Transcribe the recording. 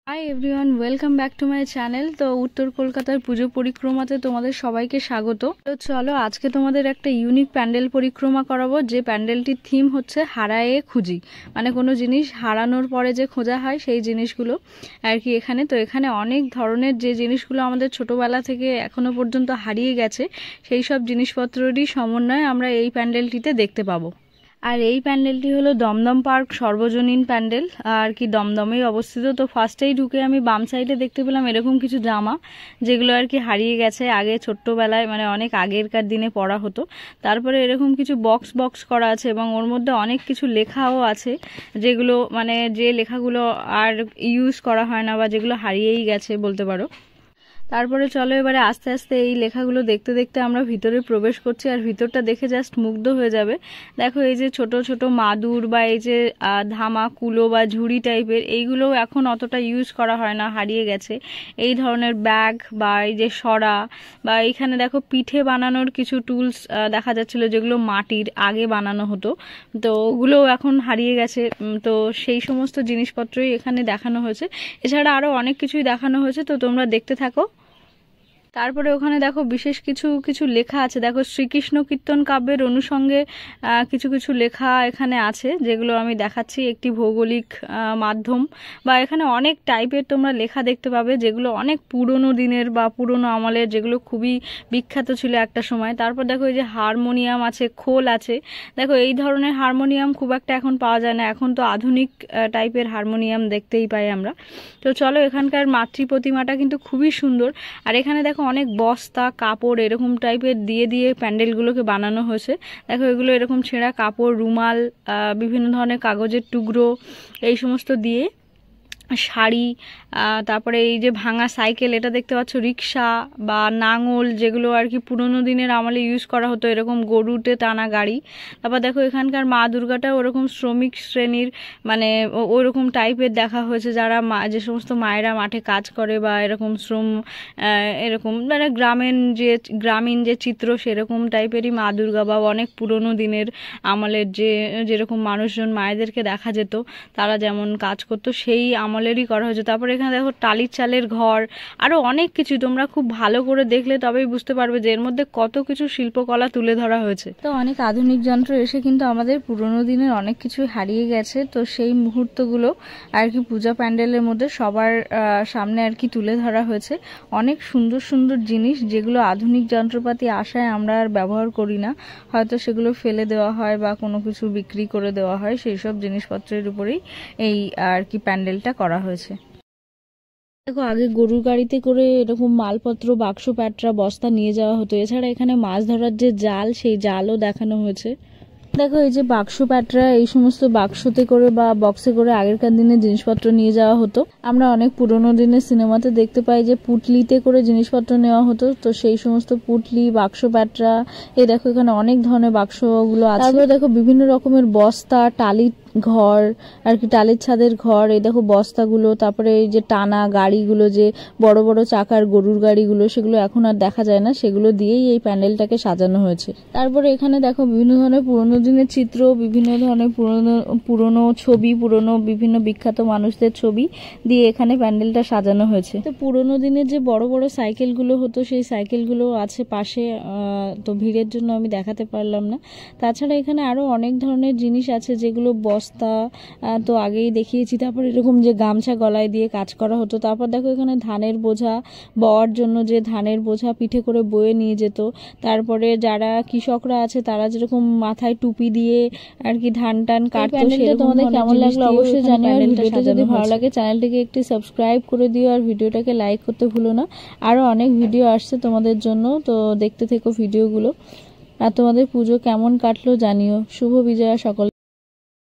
Hi everyone, welcome back to my channel. তো উত্তর কলকাতার পুজো পরিক্রমাতে তোমাদের সবাইকে স্বাগত। তো চলো আজকে তোমাদের একটা ইউনিক প্যান্ডেল পরিক্রমা করাবো, যে প্যান্ডেলটির থিম হচ্ছে হারায়ে খুঁজি, মানে কোনো জিনিস হারানোর পরে যে খোঁজা হয় সেই জিনিসগুলো আর কি এখানে। তো এখানে অনেক ধরনের যে জিনিসগুলো আমাদের ছোটোবেলা থেকে এখনো পর্যন্ত হারিয়ে গেছে সেই সব জিনিসপত্রেরই সমন্বয় আমরা এই প্যান্ডেলটিতে দেখতে পাবো। আর এই প্যান্ডেলটি হলো দমদম পার্ক সর্বজনীন প্যান্ডেল, আর কি দমদমেই অবস্থিত। তো ফার্স্টেই ঢুকে আমি বাম সাইডে দেখতে পেলাম এরকম কিছু জামা, যেগুলো আর কি হারিয়ে গেছে আগে ছোট্টবেলায়, মানে অনেক আগেরকার দিনে পরা হতো। তারপরে এরকম কিছু বক্স বক্স করা আছে এবং ওর মধ্যে অনেক কিছু লেখাও আছে, যেগুলো মানে যে লেখাগুলো আর ইউজ করা হয় না বা যেগুলো হারিয়েই গেছে বলতে পারো। তারপরে চলো এবারে আস্তে আস্তে এই লেখাগুলো দেখতে দেখতে আমরা ভিতরে প্রবেশ করছি, আর ভিতরটা দেখে জাস্ট মুগ্ধ হয়ে যাবে। দেখো এই যে ছোট ছোট মাদুর বা এই যে ধামা কুলো বা ঝুড়ি টাইপের, এইগুলো এখন অতটা ইউজ করা হয় না, হারিয়ে গেছে। এই ধরনের ব্যাগ বা এই যে সরা, বা এইখানে দেখো পিঠে বানানোর কিছু টুলস দেখা যাচ্ছিল, যেগুলো মাটির আগে বানানো হতো, তো ওগুলোও এখন হারিয়ে গেছে। তো সেই সমস্ত জিনিসপত্রই এখানে দেখানো হয়েছে। এছাড়া আরও অনেক কিছুই দেখানো হয়েছে, তো তোমরা দেখতে থাকো। তারপরে ওখানে দেখো বিশেষ কিছু কিছু লেখা আছে। দেখো শ্রীকৃষ্ণ কীর্তন কাব্যের অনুষঙ্গে কিছু কিছু লেখা এখানে আছে, যেগুলো আমি দেখাচ্ছি। একটি ভৌগোলিক মাধ্যম, বা এখানে অনেক টাইপের তোমরা লেখা দেখতে পাবে, যেগুলো অনেক পুরনো দিনের বা পুরনো আমলের, যেগুলো খুবই বিখ্যাত ছিল একটা সময়। তারপর দেখো এই যে হারমোনিয়াম আছে, খোল আছে। দেখো এই ধরনের হারমোনিয়াম খুব একটা এখন পাওয়া যায় না, এখন তো আধুনিক টাইপের হারমোনিয়াম দেখতেই পাই আমরা। তো চলো, এখানকার মাতৃ প্রতিমাটা কিন্তু খুবই সুন্দর। আর এখানে দেখো অনেক বস্তা কাপড় এরকম টাইপের দিয়ে দিয়ে প্যান্ডেলগুলোকে বানানো হয়েছে। দেখো এগুলো এরকম ছেঁড়া কাপড়, রুমাল, বিভিন্ন ধরনের কাগজের টুকরো, এই সমস্ত দিয়ে শাড়ি, তারপরে এই যে ভাঙা সাইকেল, এটা দেখতে পাচ্ছ, রিক্সা বা নাঙল, যেগুলো আর কি পুরোনো দিনের আমলে ইউজ করা হতো, এরকম গরুতে টানা গাড়ি। তারপর দেখো এখানকার মা দুর্গাটা ওরকম শ্রমিক শ্রেণীর, মানে ওইরকম টাইপের দেখা হয়েছে, যারা যে সমস্ত মায়েরা মাঠে কাজ করে বা এরকম শ্রম, এরকম মানে গ্রামীণ যে চিত্র, সেরকম টাইপেরই মা দুর্গা, বা অনেক পুরোনো দিনের আমলের যেরকম মানুষজন মায়েদেরকে দেখা যেত, তারা যেমন কাজ করতো সেই আমলেরই করা হয়েছে। তারপরে এখানে দেখো টালির চালের ঘর, আরো অনেক কিছু। তোমরা খুব ভালো করে দেখলে তবেই বুঝতে পারবে যে এর মধ্যে কত কিছু শিল্পকলা তুলে ধরা হয়েছে। তো অনেক আধুনিক যন্ত্র এসে কিন্তু আমাদের পুরোনো দিনের অনেক কিছু হারিয়ে গেছে। তো সেই মুহূর্তগুলো আর কি পূজা প্যান্ডেলের মধ্যে সবার সামনে আর কি তুলে ধরা হয়েছে। অনেক সুন্দর সুন্দর জিনিস, যেগুলো আধুনিক যন্ত্রপাতি আসায় আমরা আর ব্যবহার করি না, হয়তো সেগুলো ফেলে দেওয়া হয় বা কোনো কিছু বিক্রি করে দেওয়া হয়, সেই সব জিনিসপত্রের উপরেই এই আর কি প্যান্ডেলটা করা হয়েছে। দেখো আগে গরুর গাড়িতে করে এরকম মালপত্র, বাক্স প্যাটরা, বস্তা নিয়ে যাওয়া হতো। এছাড়া এখানে মাছ ধরার যে জাল, সেই জালও দেখানো হয়েছে। দেখো এই যে বাক্স প্যাটরা, এই সমস্ত বাক্সতে করে বা বক্সে করে আগেরকার দিনে জিনিসপত্র নিয়ে যাওয়া হতো। আমরা অনেক পুরোনো দিনের সিনেমাতে দেখতে পাই যে পুটলিতে করে জিনিসপত্র নেওয়া হতো, তো সেই সমস্ত পুটলি, বাক্স প্যাটরা, এই দেখো এখানে অনেক ধরনের বাক্সগুলো আছে। তারপরে দেখো বিভিন্ন রকমের বস্তা, টালি ঘর আর কি, টালির ছাদের ঘর, এই দেখো বস্তাগুলো। তারপরে এই যে টানা গাড়িগুলো, যে বড় বড় চাকার গরুর গাড়িগুলো, সেগুলো এখন আর দেখা যায় না, সেগুলো দিয়েই এই প্যান্ডেলটাকে সাজানো হয়েছে। তারপরে এখানে দেখো বিভিন্ন ধরনের পুরোনো দিনের চিত্র, বিভিন্ন ধরনের পুরোনো ছবি, পুরোনো বিভিন্ন বিখ্যাত মানুষদের ছবি দিয়ে এখানে প্যান্ডেলটা সাজানো হয়েছে। তো পুরোনো দিনের যে বড় বড় সাইকেলগুলো হতো, সেই সাইকেলগুলো আছে পাশে, তো ভিড়ের জন্য আমি দেখাতে পারলাম না। তাছাড়া এখানে আরো অনেক ধরনের জিনিস আছে, যেগুলো বস্তা তো আগেই দেখিয়েছি। তারপর এরকম যে গামছা গলায় দিয়ে কাজ করা হতো। তারপর দেখো এখানে ধানের বোঝা বওয়ার জন্য, যে ধানের বোঝা পিঠে করে বয়ে নিয়ে যেত। তারপরে যারা কৃষকরা আছে, তারা যেরকম মাথায় টুপি দিয়ে আর কি ধান টান কাটতো। তোমাদের কেমন লাগলো অবশ্যই জানিও। আর ভিডিওটা যদি ভালো লাগে চ্যানেলটিকে একটু সাবস্ক্রাইব করে দিও, আর ভিডিওটাকে লাইক করতে ভুলো না। আরো অনেক ভিডিও আসছে তোমাদের জন্য, তো দেখতে থেকো ভিডিওগুলো। আর তোমাদের পুজো কেমন কাটলো জানিও। শুভ বিজয়া সকল।